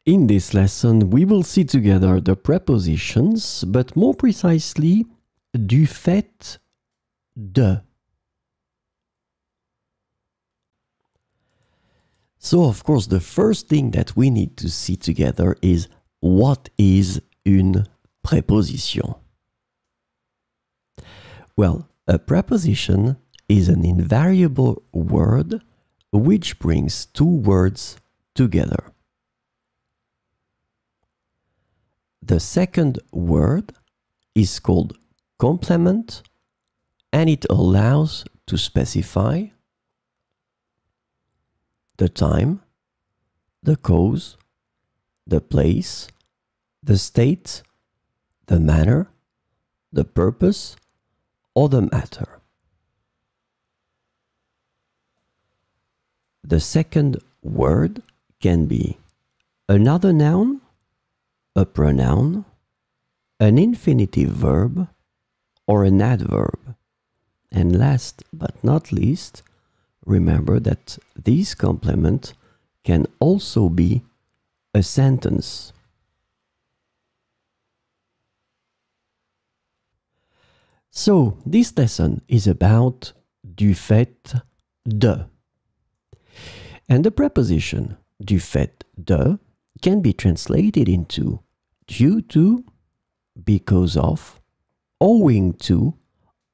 In this lesson, we will see together the prepositions, but more precisely, du fait de. So, of course, the first thing that we need to see together is what is une préposition? Well, a preposition is an invariable word which brings two words together. The second word is called complement, and it allows to specify the time, the cause, the place, the state, the manner, the purpose, or the matter. The second word can be another noun, a pronoun, an infinitive verb, or an adverb. And last but not least, remember that this complement can also be a sentence. So, this lesson is about du fait de. And the preposition du fait de can be translated into due to, because of, owing to,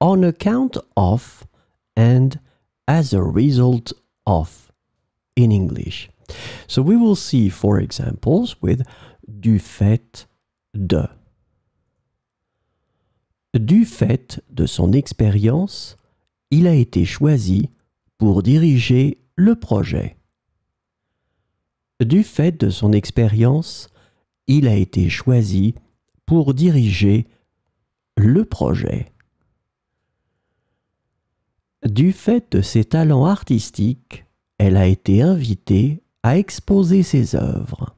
on account of, and as a result of in English. So we will see four examples with du fait de. Du fait de son expérience, il a été choisi pour diriger le projet. Du fait de son expérience, il a été choisi pour diriger le projet. Du fait de ses talents artistiques, elle a été invitée à exposer ses œuvres.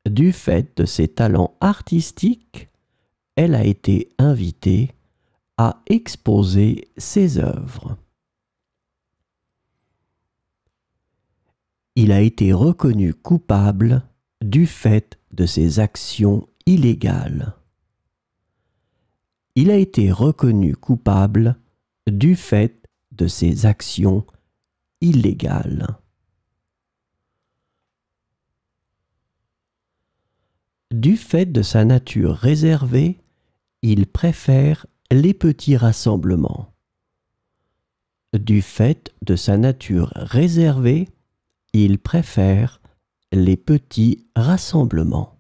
Du fait de ses talents artistiques, elle a été invitée à exposer ses œuvres. Il a été reconnu coupable du fait de ses actions illégales. Il a été reconnu coupable du fait de ses actions illégales. Du fait de sa nature réservée, il préfère les petits rassemblements. Du fait de sa nature réservée, il préfère les petits rassemblements.